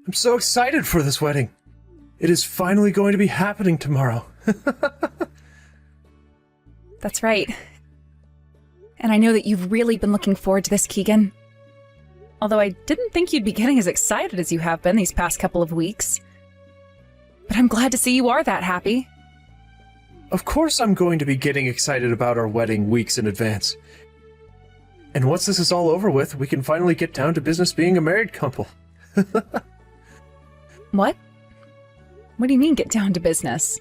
I'm so excited for this wedding. It is finally going to be happening tomorrow. That's right. And I know that you've really been looking forward to this, Keegan. Although I didn't think you'd be getting as excited as you have been these past couple of weeks. But I'm glad to see you are that happy. Of course I'm going to be getting excited about our wedding weeks in advance. And once this is all over with, we can finally get down to business being a married couple. What? What do you mean, get down to business?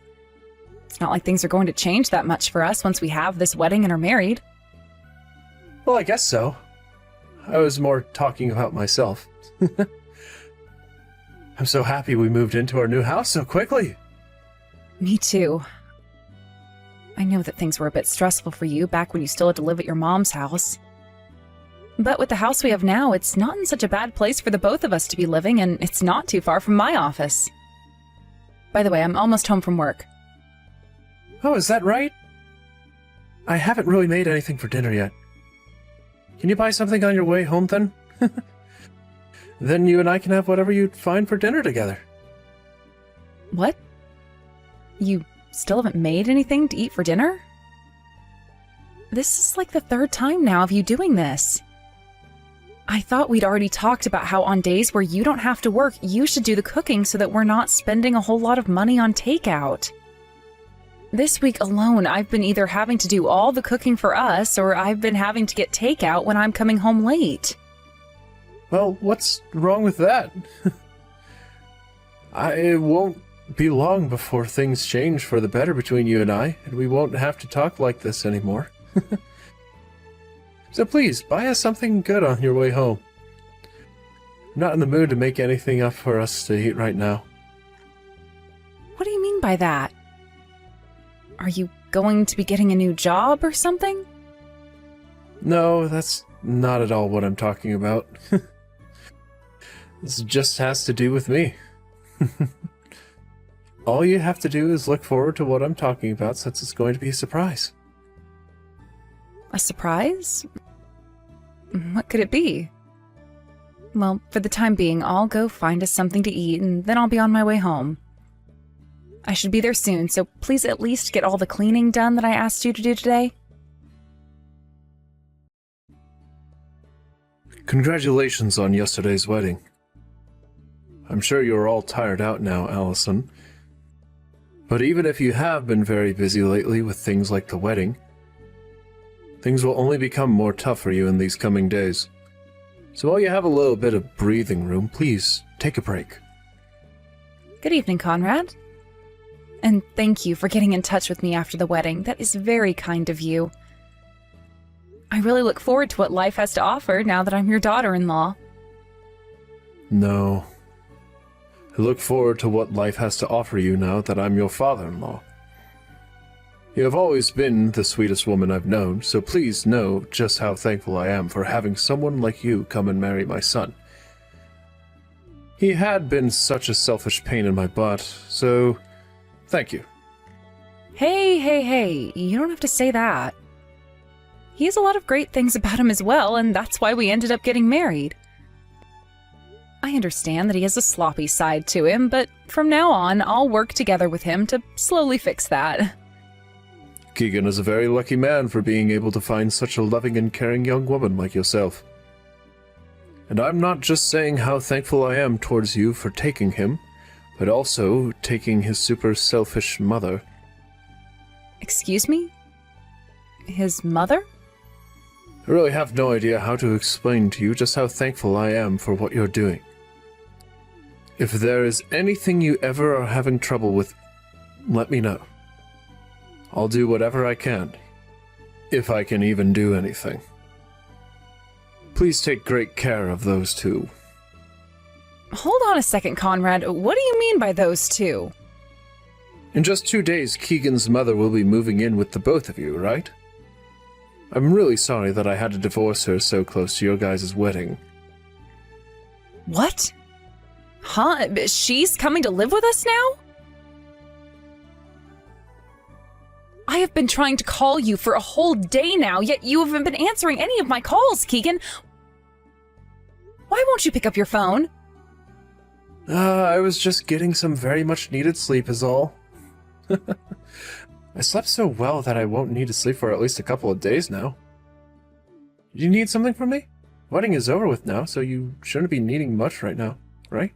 It's not like things are going to change that much for us once we have this wedding and are married. Well, I guess so. I was more talking about myself. I'm so happy we moved into our new house so quickly. Me too. I know that things were a bit stressful for you back when you still had to live at your mom's house. But with the house we have now, it's not in such a bad place for the both of us to be living, and it's not too far from my office. By the way, I'm almost home from work. Oh, is that right? I haven't really made anything for dinner yet. Can you buy something on your way home then? Then you and I can have whatever you find for dinner together. What? You still haven't made anything to eat for dinner? This is like the third time now of you doing this. I thought we'd already talked about how on days where you don't have to work, you should do the cooking so that we're not spending a whole lot of money on takeout. This week alone, I've been either having to do all the cooking for us, or I've been having to get takeout when I'm coming home late. Well, what's wrong with that? It won't be long before things change for the better between you and I, and we won't have to talk like this anymore. So please, buy us something good on your way home. I'm not in the mood to make anything up for us to eat right now. What do you mean by that? Are you going to be getting a new job or something? No, that's not at all what I'm talking about. This just has to do with me. All you have to do is look forward to what I'm talking about, since it's going to be a surprise. A surprise? What could it be? Well, for the time being, I'll go find us something to eat, and then I'll be on my way home. I should be there soon, so please at least get all the cleaning done that I asked you to do today. Congratulations on yesterday's wedding. I'm sure you're all tired out now, Allison. But even if you have been very busy lately with things like the wedding, things will only become more tough for you in these coming days. So while you have a little bit of breathing room, please take a break. Good evening, Conrad. And thank you for getting in touch with me after the wedding. That is very kind of you. I really look forward to what life has to offer now that I'm your daughter-in-law. No. I look forward to what life has to offer you now that I'm your father-in-law. You have always been the sweetest woman I've known, so please know just how thankful I am for having someone like you come and marry my son. He had been such a selfish pain in my butt, so thank you. Hey, you don't have to say that. He has a lot of great things about him as well, and that's why we ended up getting married. I understand that he has a sloppy side to him, but from now on, I'll work together with him to slowly fix that. Keegan is a very lucky man for being able to find such a loving and caring young woman like yourself. And I'm not just saying how thankful I am towards you for taking him, but also taking his super selfish mother. Excuse me? His mother? I really have no idea how to explain to you just how thankful I am for what you're doing. If there is anything you ever are having trouble with, let me know. I'll do whatever I can, if I can even do anything. Please take great care of those two. Hold on a second, Conrad. What do you mean by those two? In just 2 days, Keegan's mother will be moving in with the both of you, right? I'm really sorry that I had to divorce her so close to your guys' wedding. What? Huh? She's coming to live with us now? I have been trying to call you for a whole day now, yet you haven't been answering any of my calls, Keegan. Why won't you pick up your phone? I was just getting some very much needed sleep is all. I slept so well that I won't need to sleep for at least a couple of days now. Do you need something from me? Wedding is over with now, so you shouldn't be needing much right now, right?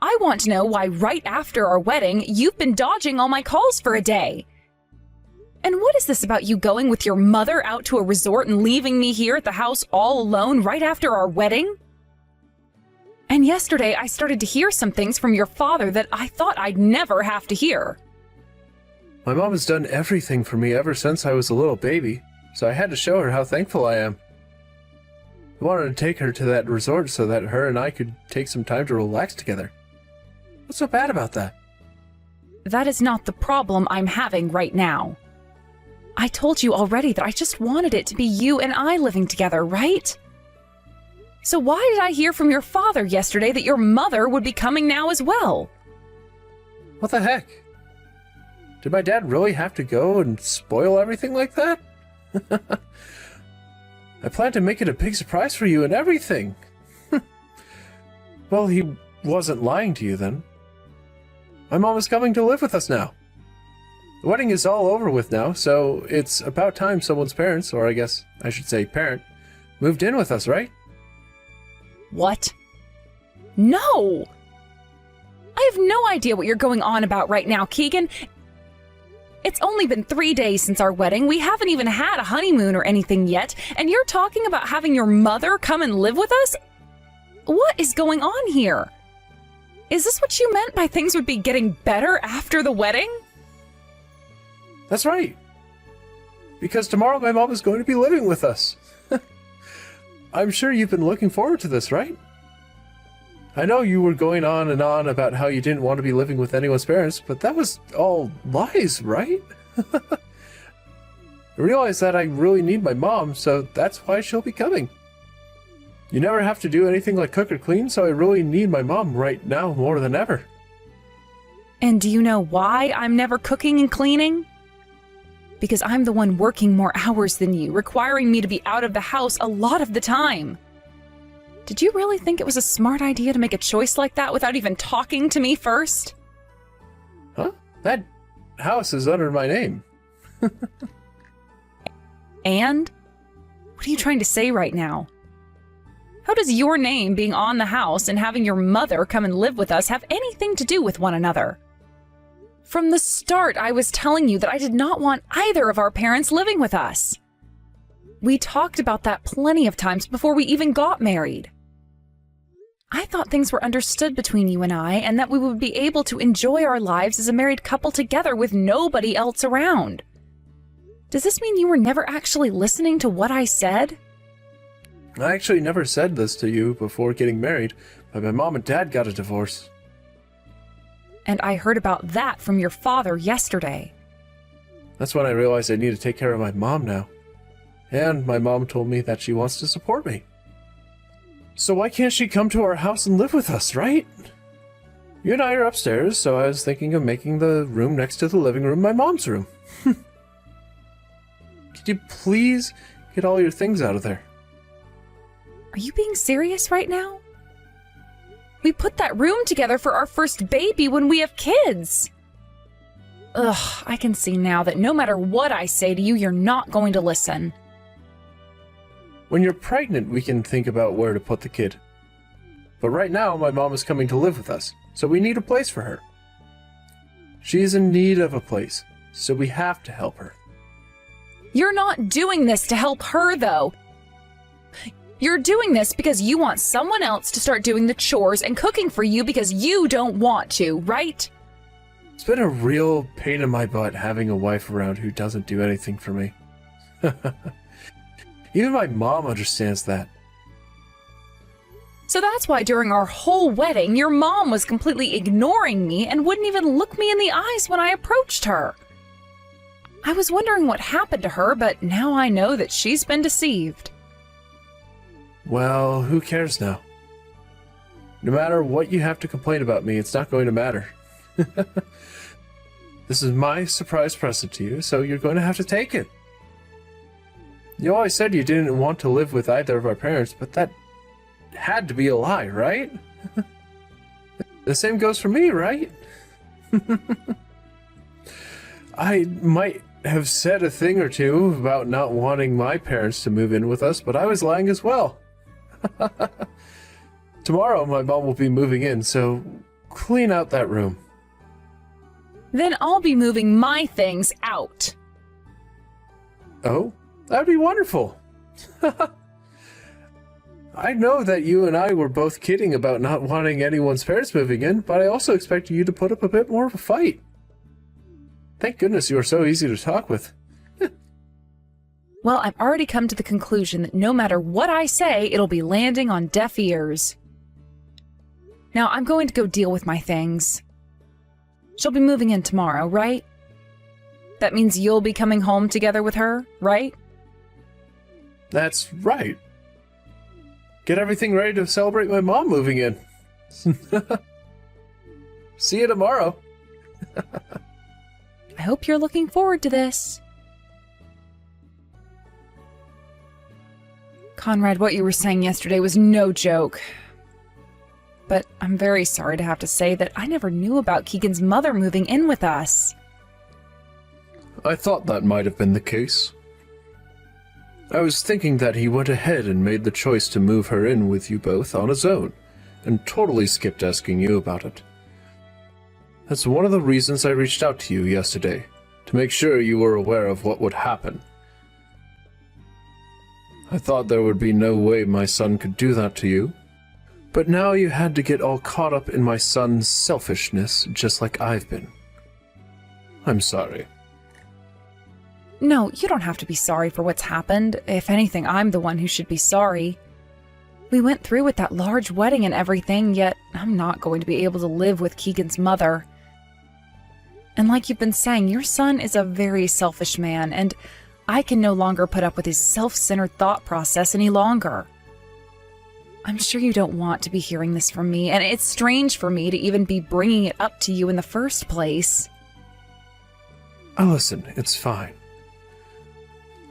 I want to know why right after our wedding, you've been dodging all my calls for a day. And what is this about you going with your mother out to a resort and leaving me here at the house all alone right after our wedding? And yesterday, I started to hear some things from your father that I thought I'd never have to hear. My mom has done everything for me ever since I was a little baby, so I had to show her how thankful I am. I wanted to take her to that resort so that her and I could take some time to relax together. What's so bad about that? That is not the problem I'm having right now. I told you already that I just wanted it to be you and I living together, right? So why did I hear from your father yesterday that your mother would be coming now as well? What the heck? Did my dad really have to go and spoil everything like that? I planned to make it a big surprise for you and everything. Well, he wasn't lying to you then. My mom is coming to live with us now. The wedding is all over with now, so it's about time someone's parents, or I guess I should say parent, moved in with us, right? What? No! I have no idea what you're going on about right now, Keegan. It's only been 3 days since our wedding. We haven't even had a honeymoon or anything yet, and you're talking about having your mother come and live with us? What is going on here? Is this what you meant by things would be getting better after the wedding? That's right. Because tomorrow my mom is going to be living with us. I'm sure you've been looking forward to this, right? I know you were going on and on about how you didn't want to be living with anyone's parents, but that was all lies, right? I realize that I really need my mom, so that's why she'll be coming. You never have to do anything like cook or clean, so I really need my mom right now more than ever. And do you know why I'm never cooking and cleaning? Because I'm the one working more hours than you, requiring me to be out of the house a lot of the time. Did you really think it was a smart idea to make a choice like that without even talking to me first? Huh? That house is under my name. And? What are you trying to say right now? How does your name being on the house and having your mother come and live with us have anything to do with one another? From the start, I was telling you that I did not want either of our parents living with us. We talked about that plenty of times before we even got married. I thought things were understood between you and I, and that we would be able to enjoy our lives as a married couple together with nobody else around. Does this mean you were never actually listening to what I said? I actually never said this to you before getting married, but my mom and dad got a divorce. And I heard about that from your father yesterday. That's when I realized I need to take care of my mom now. And my mom told me that she wants to support me. So why can't she come to our house and live with us, right? You and I are upstairs, so I was thinking of making the room next to the living room my mom's room. Could you please get all your things out of there? Are you being serious right now? We put that room together for our first baby when we have kids. Ugh, I can see now that no matter what I say to you, you're not going to listen. When you're pregnant, we can think about where to put the kid. But right now, my mom is coming to live with us, so we need a place for her. She's in need of a place, so we have to help her. You're not doing this to help her, though. You're doing this because you want someone else to start doing the chores and cooking for you because you don't want to, right? It's been a real pain in my butt having a wife around who doesn't do anything for me. Even my mom understands that. So that's why during our whole wedding, your mom was completely ignoring me and wouldn't even look me in the eyes when I approached her. I was wondering what happened to her, but now I know that she's been deceived. Well, who cares now? No matter what you have to complain about me, it's not going to matter. This is my surprise present to you, so you're going to have to take it. You always said you didn't want to live with either of our parents, but that had to be a lie, right? the same goes for me, right? I might have said a thing or two about not wanting my parents to move in with us, but I was lying as well. Tomorrow my mom will be moving in, so clean out that room. Then I'll be moving my things out. Oh, that'd be wonderful. I know that you and I were both kidding about not wanting anyone's parents moving in, but I also expected you to put up a bit more of a fight. Thank goodness you are so easy to talk with. Well, I've already come to the conclusion that no matter what I say, it'll be landing on deaf ears. Now, I'm going to go deal with my things. She'll be moving in tomorrow, right? That means you'll be coming home together with her, right? That's right. Get everything ready to celebrate my mom moving in. See you tomorrow. I hope you're looking forward to this. Conrad, what you were saying yesterday was no joke. But I'm very sorry to have to say that I never knew about Keegan's mother moving in with us. I thought that might have been the case. I was thinking that he went ahead and made the choice to move her in with you both on his own, and totally skipped asking you about it. That's one of the reasons I reached out to you yesterday, to make sure you were aware of what would happen. I thought there would be no way my son could do that to you, but now you had to get all caught up in my son's selfishness just like I've been. I'm sorry. No, you don't have to be sorry for what's happened. If anything, I'm the one who should be sorry. We went through with that large wedding and everything, yet I'm not going to be able to live with Keegan's mother. And like you've been saying, your son is a very selfish man, and I can no longer put up with his self-centered thought process any longer. I'm sure you don't want to be hearing this from me, and it's strange for me to even be bringing it up to you in the first place. Oh, listen, it's fine.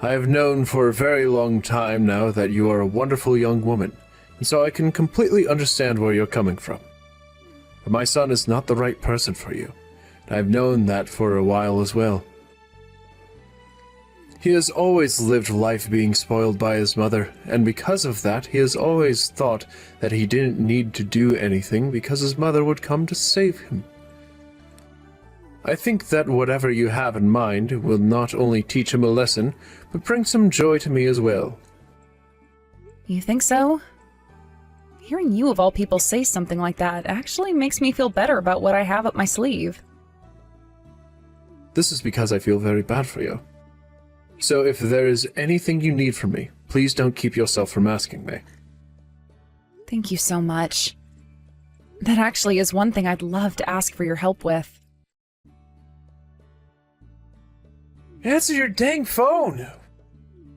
I have known for a very long time now that you are a wonderful young woman, and so I can completely understand where you're coming from. But my son is not the right person for you. I've known that for a while as well. He has always lived life being spoiled by his mother, and because of that, he has always thought that he didn't need to do anything because his mother would come to save him. I think that whatever you have in mind will not only teach him a lesson, but bring some joy to me as well. You think so? Hearing you of all people say something like that actually makes me feel better about what I have up my sleeve. This is because I feel very bad for you. So if there is anything you need from me, please don't keep yourself from asking me. Thank you so much. That actually is one thing I'd love to ask for your help with. Answer your dang phone!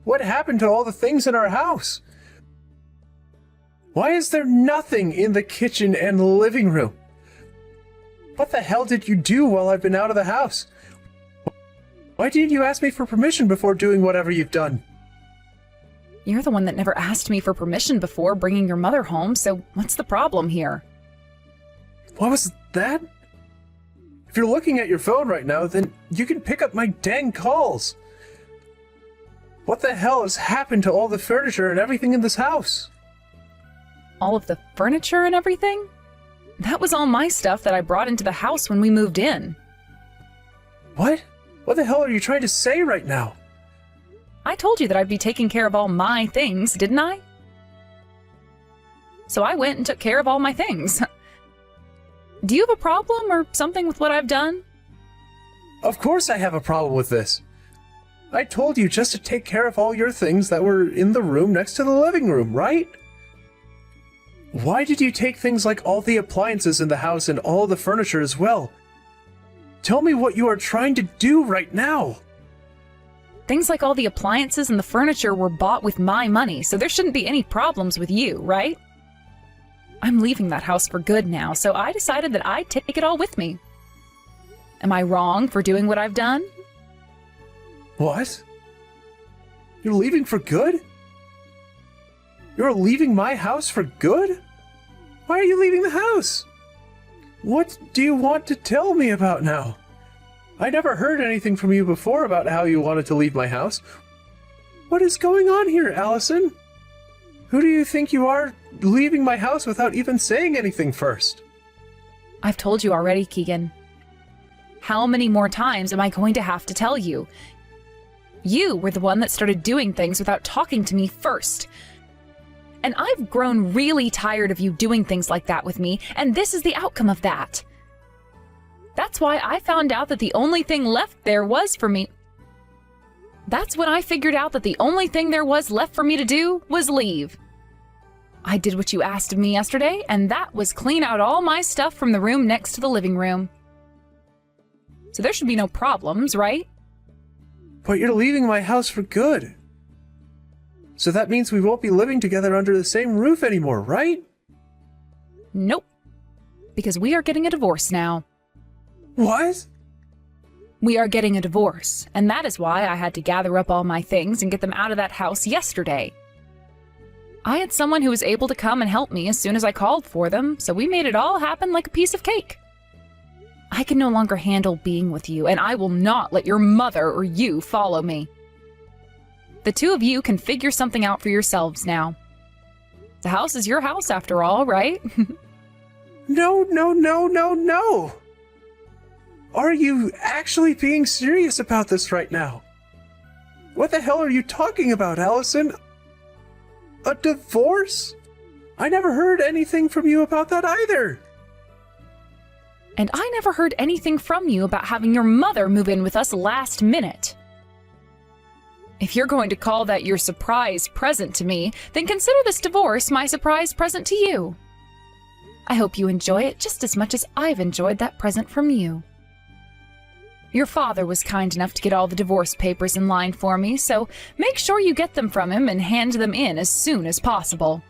What happened to all the things in our house? Why is there nothing in the kitchen and the living room? What the hell did you do while I've been out of the house? Why didn't you ask me for permission before doing whatever you've done? You're the one that never asked me for permission before bringing your mother home, so what's the problem here? What was that? If you're looking at your phone right now, then you can pick up my dang calls. What the hell has happened to all the furniture and everything in this house? All of the furniture and everything? That was all my stuff that I brought into the house when we moved in. What? What the hell are you trying to say right now? I told you that I'd be taking care of all my things, didn't I? So I went and took care of all my things. Do you have a problem or something with what I've done? Of course I have a problem with this. I told you just to take care of all your things that were in the room next to the living room, right? Why did you take things like all the appliances in the house and all the furniture as well? Tell me what you are trying to do right now. Things like all the appliances and the furniture were bought with my money, so there shouldn't be any problems with you, right? I'm leaving that house for good now, so I decided that I'd take it all with me. Am I wrong for doing what I've done? What? You're leaving for good? You're leaving my house for good? Why are you leaving the house? What do you want to tell me about now? I never heard anything from you before about how you wanted to leave my house. What is going on here, Allison? Who do you think you are, leaving my house without even saying anything first? I've told you already, Keegan. How many more times am I going to have to tell you? You were the one that started doing things without talking to me first. And I've grown really tired of you doing things like that with me, and this is the outcome of that. That's why I found out that the only thing left there was for me. That's when I figured out that the only thing there was left for me to do was leave. I did what you asked of me yesterday, and that was clean out all my stuff from the room next to the living room. So there should be no problems, right? But you're leaving my house for good. So that means we won't be living together under the same roof anymore, right? Nope. Because we are getting a divorce now. What? We are getting a divorce, and that is why I had to gather up all my things and get them out of that house yesterday. I had someone who was able to come and help me as soon as I called for them, so we made it all happen like a piece of cake. I can no longer handle being with you, and I will not let your mother or you follow me. The two of you can figure something out for yourselves now. The house is your house after all, right? No. Are you actually being serious about this right now? What the hell are you talking about, Allison? A divorce? I never heard anything from you about that either. And I never heard anything from you about having your mother move in with us last minute. If you're going to call that your surprise present to me, then consider this divorce my surprise present to you. I hope you enjoy it just as much as I've enjoyed that present from you. Your father was kind enough to get all the divorce papers in line for me, so make sure you get them from him and hand them in as soon as possible.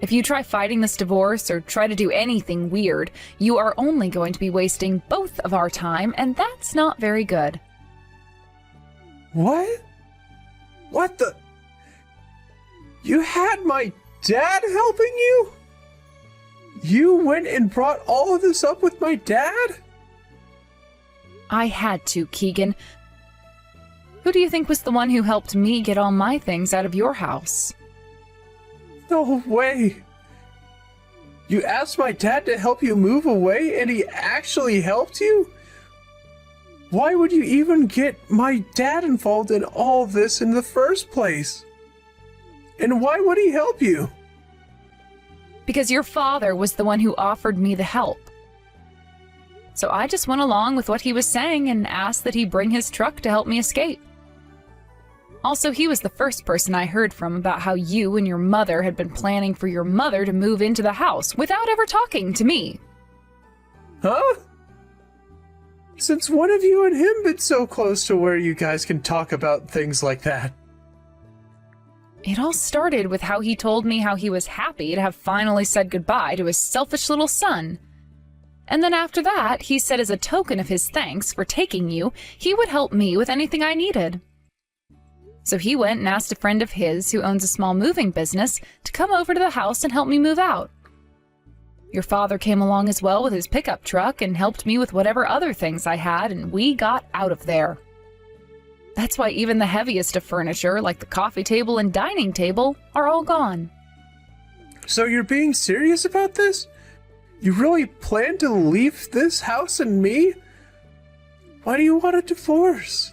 If you try fighting this divorce or try to do anything weird, you are only going to be wasting both of our time, and that's not very good. What? What the? You had my dad helping you? You went and brought all of this up with my dad? I had to, Keegan. Who do you think was the one who helped me get all my things out of your house? No way. You asked my dad to help you move away and he actually helped you? Why would you even get my dad involved in all this in the first place? And why would he help you? Because your father was the one who offered me the help. So I just went along with what he was saying and asked that he bring his truck to help me escape. Also, he was the first person I heard from about how you and your mother had been planning for your mother to move into the house without ever talking to me. Huh? Since when have you and him been so close to where you guys can talk about things like that? It all started with how he told me how he was happy to have finally said goodbye to his selfish little son. And then after that, he said as a token of his thanks for taking you, he would help me with anything I needed. So he went and asked a friend of his who owns a small moving business to come over to the house and help me move out. Your father came along as well with his pickup truck and helped me with whatever other things I had, and we got out of there. That's why even the heaviest of furniture, like the coffee table and dining table, are all gone. So you're being serious about this? You really plan to leave this house and me? Why do you want a divorce?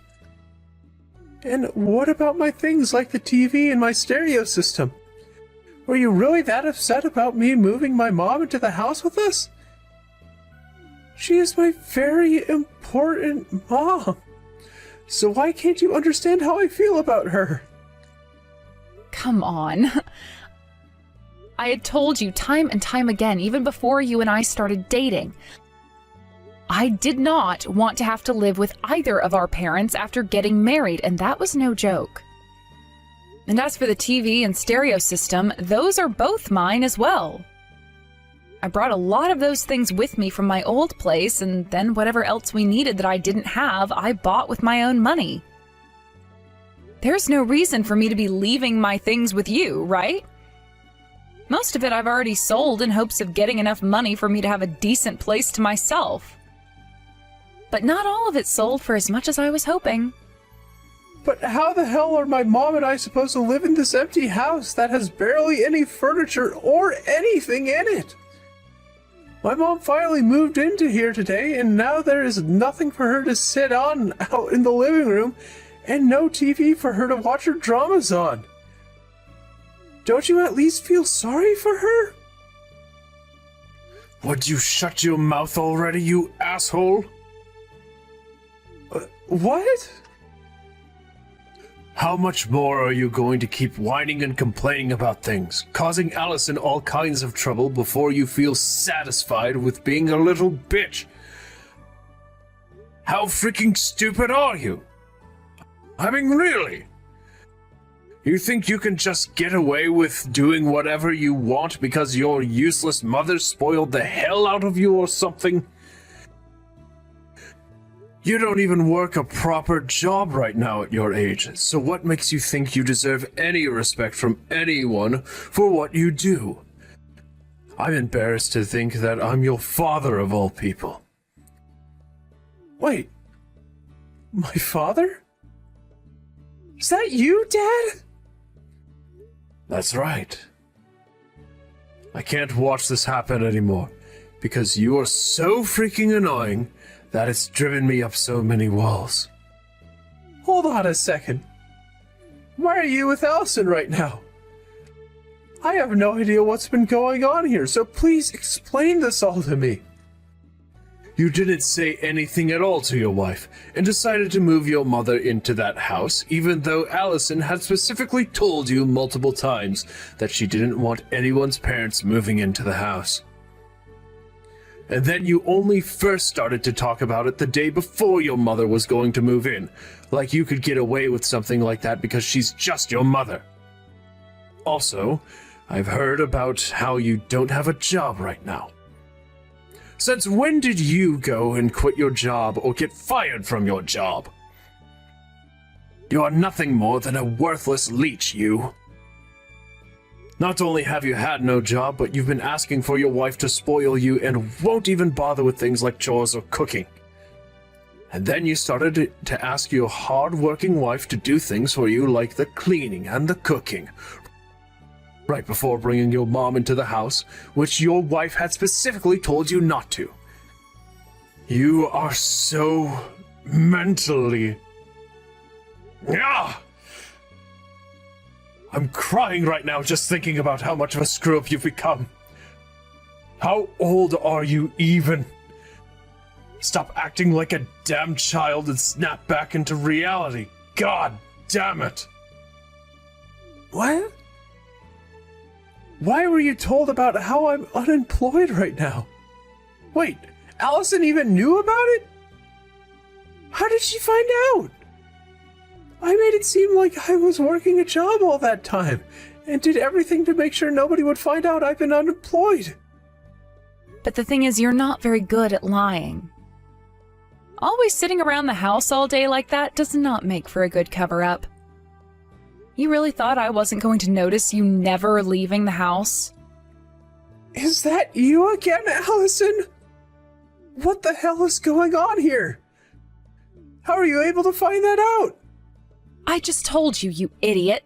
And what about my things like the TV and my stereo system? Were you really that upset about me moving my mom into the house with us? She is my very important mom. So why can't you understand how I feel about her? Come on. I had told you time and time again, even before you and I started dating. I did not want to have to live with either of our parents after getting married, and that was no joke. And as for the TV and stereo system, those are both mine as well. I brought a lot of those things with me from my old place, and then whatever else we needed that I didn't have, I bought with my own money. There's no reason for me to be leaving my things with you, right? Most of it I've already sold in hopes of getting enough money for me to have a decent place to myself. But not all of it sold for as much as I was hoping. But how the hell are my mom and I supposed to live in this empty house that has barely any furniture or anything in it? My mom finally moved into here today, and now there is nothing for her to sit on out in the living room, and no TV for her to watch her dramas on. Don't you at least feel sorry for her? Would you shut your mouth already, you asshole? What? How much more are you going to keep whining and complaining about things, causing Allison all kinds of trouble before you feel satisfied with being a little bitch? How freaking stupid are you? I mean, really? You think you can just get away with doing whatever you want because your useless mother spoiled the hell out of you or something? You don't even work a proper job right now at your age, so what makes you think you deserve any respect from anyone for what you do? I'm embarrassed to think that I'm your father of all people. Wait, my father? Is that you, Dad? That's right. I can't watch this happen anymore, because you are so freaking annoying that it's driven me up so many walls. Hold on a second. Why are you with Allison right now? I have no idea what's been going on here, so please explain this all to me. You didn't say anything at all to your wife, and decided to move your mother into that house, even though Allison had specifically told you multiple times that she didn't want anyone's parents moving into the house. And then you only first started to talk about it the day before your mother was going to move in, like you could get away with something like that because she's just your mother. Also, I've heard about how you don't have a job right now. Since when did you go and quit your job or get fired from your job? You are nothing more than a worthless leech, you. Not only have you had no job, but you've been asking for your wife to spoil you and won't even bother with things like chores or cooking. And then you started to ask your hard-working wife to do things for you like the cleaning and the cooking, right before bringing your mom into the house, which your wife had specifically told you not to. You are so mentally... Ah! I'm crying right now just thinking about how much of a screw-up you've become. How old are you even? Stop acting like a damn child and snap back into reality. God damn it. What? Why were you told about how I'm unemployed right now? Wait, Allison even knew about it? How did she find out? I made it seem like I was working a job all that time, and did everything to make sure nobody would find out I've been unemployed. But the thing is, you're not very good at lying. Always sitting around the house all day like that does not make for a good cover-up. You really thought I wasn't going to notice you never leaving the house? Is that you again, Allison? What the hell is going on here? How are you able to find that out? I just told you, you idiot.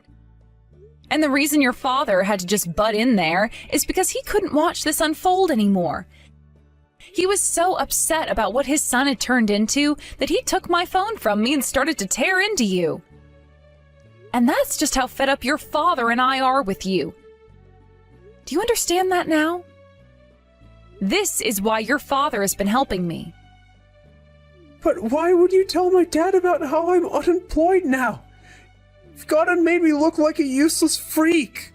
And the reason your father had to just butt in there is because he couldn't watch this unfold anymore. He was so upset about what his son had turned into that he took my phone from me and started to tear into you. And that's just how fed up your father and I are with you. Do you understand that now? This is why your father has been helping me. But why would you tell my dad about how I'm unemployed now? You've gone and made me look like a useless freak.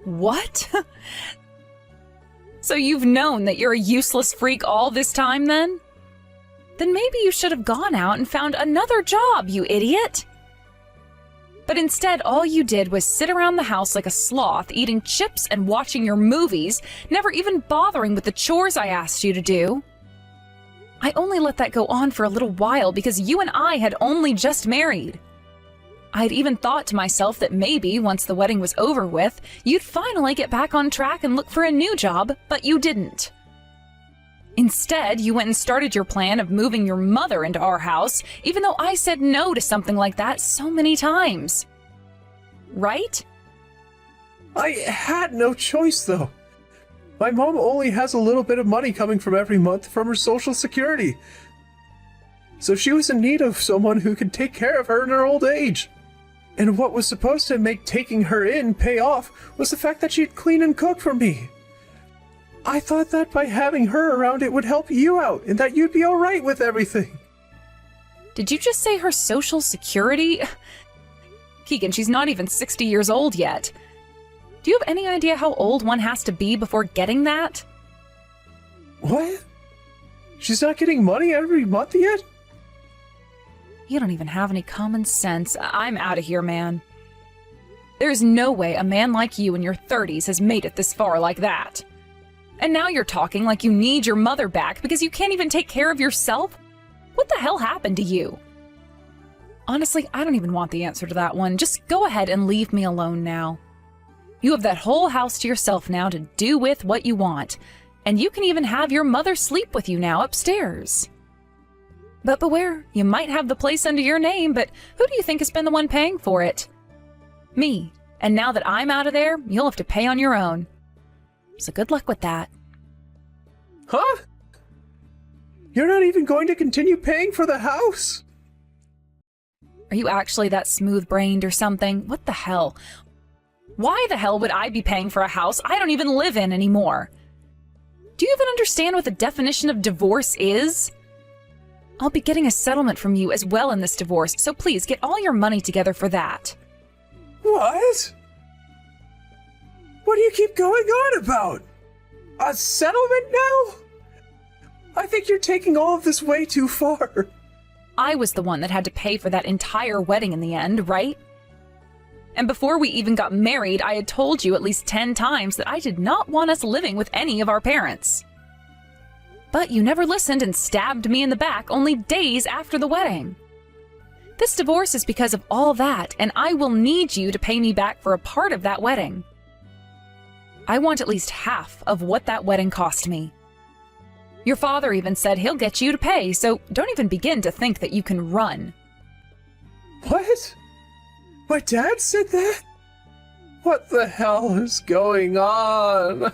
What? So you've known that you're a useless freak all this time then? Then maybe you should have gone out and found another job, you idiot. But instead, all you did was sit around the house like a sloth, eating chips and watching your movies, never even bothering with the chores I asked you to do. I only let that go on for a little while because you and I had only just married. I'd even thought to myself that maybe once the wedding was over with, you'd finally get back on track and look for a new job, but you didn't. Instead, you went and started your plan of moving your mother into our house, even though I said no to something like that so many times. Right? I had no choice, though. My mom only has a little bit of money coming from every month from her Social Security. So she was in need of someone who could take care of her in her old age. And what was supposed to make taking her in pay off was the fact that she'd clean and cook for me. I thought that by having her around it would help you out and that you'd be alright with everything. Did you just say her Social Security? Keegan, she's not even 60 years old yet. Do you have any idea how old one has to be before getting that? What? She's not getting money every month yet? You don't even have any common sense. I'm out of here, man. There's no way a man like you in your 30s has made it this far like that. And now you're talking like you need your mother back because you can't even take care of yourself? What the hell happened to you? Honestly, I don't even want the answer to that one. Just go ahead and leave me alone now. You have that whole house to yourself now to do with what you want. And you can even have your mother sleep with you now upstairs. But beware, you might have the place under your name, but who do you think has been the one paying for it? Me. And now that I'm out of there, you'll have to pay on your own. So good luck with that. Huh? You're not even going to continue paying for the house? Are you actually that smooth-brained or something? What the hell? Why the hell would I be paying for a house I don't even live in anymore? Do you even understand what the definition of divorce is? I'll be getting a settlement from you as well in this divorce, so please get all your money together for that. What? What do you keep going on about? A settlement now? I think you're taking all of this way too far. I was the one that had to pay for that entire wedding in the end, right? And before we even got married, I had told you at least 10 times that I did not want us living with any of our parents. But you never listened and stabbed me in the back only days after the wedding. This divorce is because of all that, and I will need you to pay me back for a part of that wedding. I want at least half of what that wedding cost me. Your father even said he'll get you to pay, so don't even begin to think that you can run. What? My dad said that? What the hell is going on?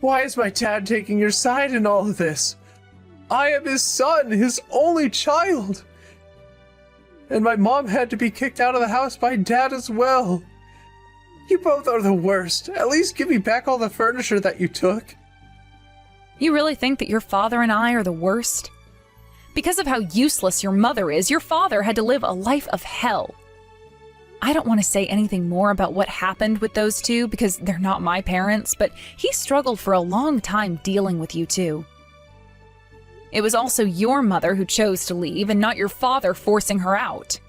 Why is my dad taking your side in all of this? I am his son, his only child. And my mom had to be kicked out of the house by dad as well. You both are the worst. At least give me back all the furniture that you took. You really think that your father and I are the worst? Because of how useless your mother is, your father had to live a life of hell. I don't want to say anything more about what happened with those two because they're not my parents, but he struggled for a long time dealing with you two. It was also your mother who chose to leave and not your father forcing her out.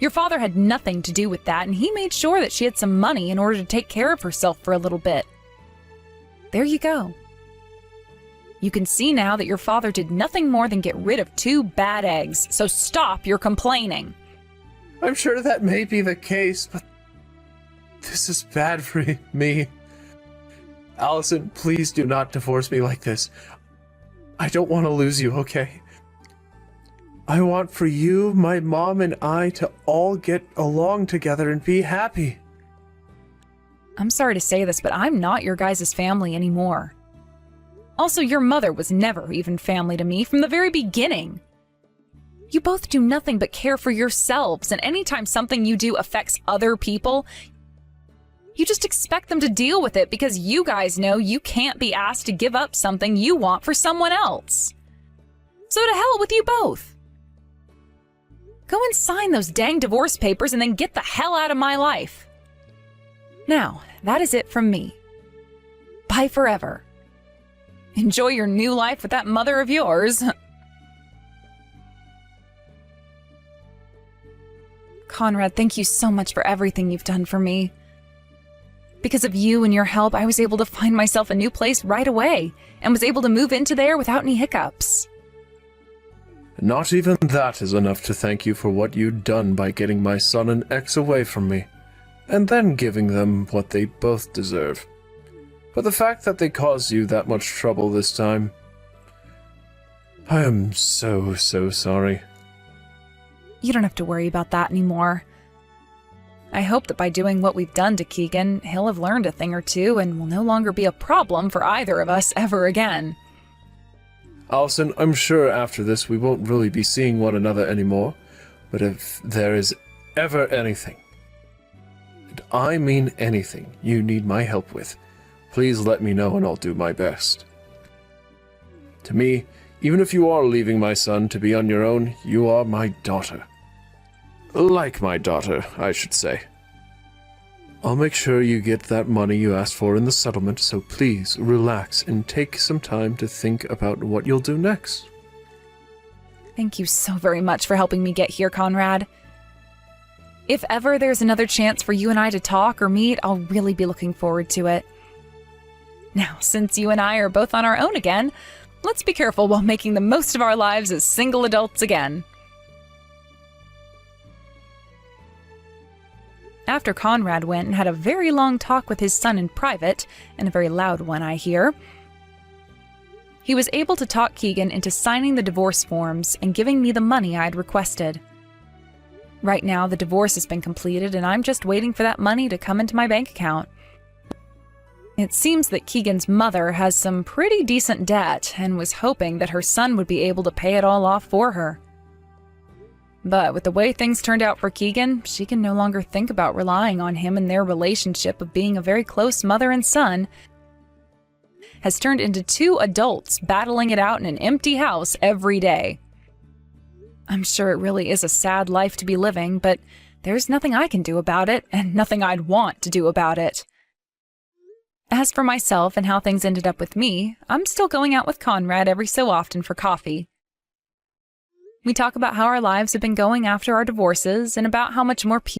Your father had nothing to do with that, and he made sure that she had some money in order to take care of herself for a little bit. There you go. You can see now that your father did nothing more than get rid of 2 bad eggs, so stop your complaining. I'm sure that may be the case, but this is bad for me. Allison, please do not divorce me like this. I don't want to lose you, okay? I want for you, my mom, and I to all get along together and be happy. I'm sorry to say this, but I'm not your guys' family anymore. Also, your mother was never even family to me from the very beginning. You both do nothing but care for yourselves, and anytime something you do affects other people, you just expect them to deal with it because you guys know you can't be asked to give up something you want for someone else. So to hell with you both. Go and sign those dang divorce papers and then get the hell out of my life. Now, that is it from me. Bye forever. Enjoy your new life with that mother of yours. Conrad, thank you so much for everything you've done for me. Because of you and your help, I was able to find myself a new place right away and was able to move into there without any hiccups. Not even that is enough to thank you for what you'd done by getting my son and ex away from me, and then giving them what they both deserve. But the fact that they caused you that much trouble this time, I am so sorry. You don't have to worry about that anymore. I hope that by doing what we've done to Keegan, he'll have learned a thing or two and will no longer be a problem for either of us ever again. Allison, I'm sure after this we won't really be seeing one another anymore, but if there is ever anything, and I mean anything, you need my help with, please let me know and I'll do my best. To me, even if you are leaving my son to be on your own, you are my daughter. Like my daughter, I should say. I'll make sure you get that money you asked for in the settlement, so please relax and take some time to think about what you'll do next. Thank you so very much for helping me get here, Conrad. If ever there's another chance for you and I to talk or meet, I'll really be looking forward to it. Now, since you and I are both on our own again, let's be careful while making the most of our lives as single adults again. After Conrad went and had a very long talk with his son in private, and a very loud one, I hear, he was able to talk Keegan into signing the divorce forms and giving me the money I'd requested. Right now, the divorce has been completed, and I'm just waiting for that money to come into my bank account. It seems that Keegan's mother has some pretty decent debt and was hoping that her son would be able to pay it all off for her. But with the way things turned out for Keegan, she can no longer think about relying on him, and their relationship of being a very close mother and son has turned into two adults battling it out in an empty house every day. I'm sure it really is a sad life to be living, but there's nothing I can do about it, and nothing I'd want to do about it. As for myself and how things ended up with me, I'm still going out with Conrad every so often for coffee. We talk about how our lives have been going after our divorces and about how much more